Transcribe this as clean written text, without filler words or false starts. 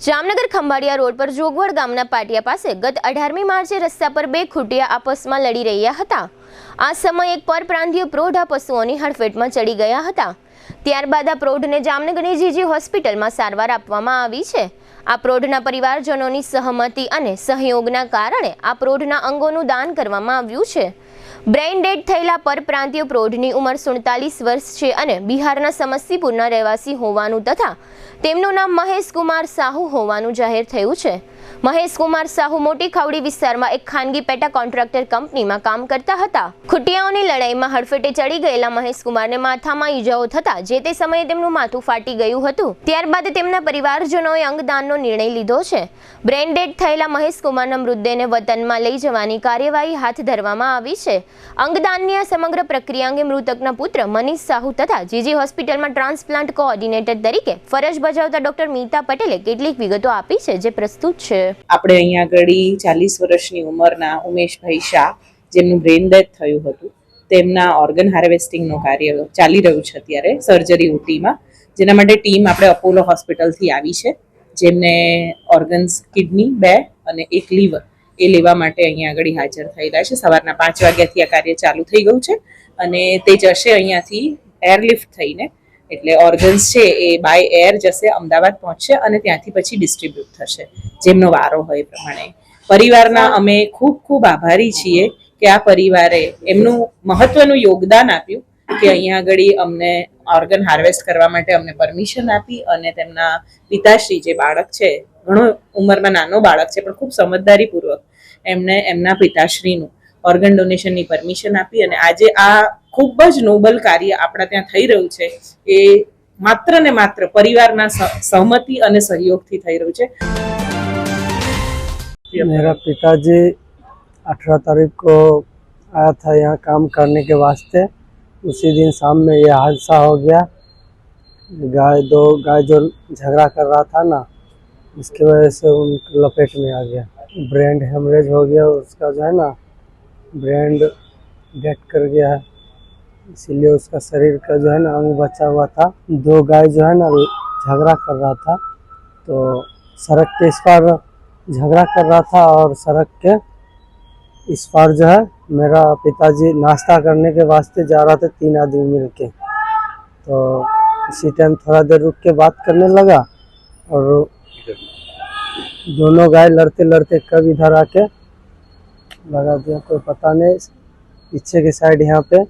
Jamnagar Khambhalia road પર જોગવડ ગામના પાટિયા પાસે ગત 18મી માર્ચે રસ્તા પર બે ખૂટિયા આપસમાં લડી રહ્યા હતા। આ સમયે એક પરપ્રાંતીય પ્રૌઢ આ પશુઓની હડફેટમાં ચડી ગયા હતા। ત્યારબાદ આ પ્રૌઢને જામનગરની જીજી હોસ્પિટલમાં સારવાર આપવામાં આવી છે। આ પ્રૌઢના પરિવારજનોની સહમતિ અને સહયોગના કારણે આ પ્રૌઢના અંગોનું દાન કરવામાં આવ્યું છે। બ્રેઇન ડેડ થયેલા પરપ્રાંતીય પ્રૌઢની ઉંમર 47 વર્ષ છે અને બિહારના સમસ્તીપુરના રહેવાસી હોવાનું તથા તેમનું નામ મહેશ કુમાર સાહુ હોવાનું જાહેર થયું છે। મહેશ કુમાર સાહુ મોટી ખાવડી વિસ્તારમાં એક ખાનગી પેટા કોન્ટ્રાક્ટર કંપનીમાં કામ કરતા હતા। ખૂટિયાઓની લડાઈમાં હડફેટે ચડી ગયેલા મહેશ કુમારને માથામાં ઈજાઓ થતા જે તે સમયે તેમનું માથું ફાટી ગયું હતું। ત્યારબાદ તેમના પરિવારજનોએ અંગદાનનો નિર્ણય લીધો છે। બ્રેઇન ડેડ થયેલા મહેશ કુમારના મૃતદેહને વતનમાં લઈ જવાની કાર્યવાહી હાથ ધરવામાં આવી છે। અંગદાનની આ સમગ્ર પ્રક્રિયા અંગે મૃતકના પુત્ર મનીષ સાહુ તથા જીજી હોસ્પિટલમાં ટ્રાન્સપ્લાન્ટ કોઓર્ડિનેટર તરીકે ફરજ બજાવતા ડોક્ટર મીતા પટેલે કેટલીક વિગતો આપી છે, જે પ્રસ્તુત છે। આપણે અહીંયા આગળ 40 વર્ષની ઉંમરના ઉમેશભાઈ શાહ, જેમનું બ્રેઇન ડેથ થયું હતું, તેમના ઓર્ગન હાર્વેસ્ટિંગનું કાર્ય ચાલી રહ્યું છે અત્યારે સર્જરી ઓટીમાં, જેના માટે ટીમ આપણે અપોલો હોસ્પિટલથી આવી છે, જેમને ઓર્ગન્સ કિડની 2 અને 1 લીવર એ લેવા માટે અહીંયા આગળ હાજર થયેલા છે। સવારના 5 વાગ્યાથી આ કાર્ય ચાલુ થઈ ગયું છે અને તે જશે અહીંયાથી એરલિફ્ટ થઈને, એટલે ઓર્ગન્સ છે એ બાય એર જશે, અમદાવાદ પહોંચશે અને ત્યાંથી પછી ડિસ્ટ્રીબ્યુટ થશે જેમનો વારો હોય પ્રમાણે। પરિવારના અમે ખૂબ ખૂબ આભારી છીએ કે આ પરિવારે એમનું મહત્વનું યોગદાન આપ્યું કે અહીંયા આગળ અમને ઓર્ગન હાર્વેસ્ટ કરવા માટે અમને પરમિશન આપી અને તેમના પિતાશ્રી, જે બાળક છે, ઘણો ઉંમરમાં નાનો બાળક છે પણ ખૂબ સમજદારીપૂર્વક એમને એમના પિતાશ્રીનું ઓર્ગન ડોનેશનની પરમિશન આપી અને આજે આ ખૂબ જ નોબલ કાર્ય આપણા ત્યાં થઈ રહ્યું છે એ માત્ર ને માત્ર પરિવારના સહમતિ અને સહયોગથી થઈ રહ્યું છે। मेरा पिताजी 18 तारीख को आया था यहाँ काम करने के वास्ते। उसी दिन शाम में यह हादसा हो गया। दो गाय जो झगड़ा कर रहा था ना, इसकी वजह से उनके लपेट में आ गया। ब्रेन हेमरेज हो गया, उसका जो है ना ब्रेन डेड कर गया है, इसीलिए उसका शरीर का जो है ना अंग बचा हुआ था। 2 गाय जो है ना झगड़ा कर रहा था, तो सड़क के इस पार झगड़ा कर रहा था और सड़क के इस पार जो है मेरा पिताजी नाश्ता करने के वास्ते जा रहा था, 3 आदमी मिलके। तो इसी टाइम थोड़ा देर रुक के बात करने लगा और दोनों गाय लड़ते लड़ते कब इधर आके लगा दिया, कोई पता नहीं। पीछे के साइड यहाँ पे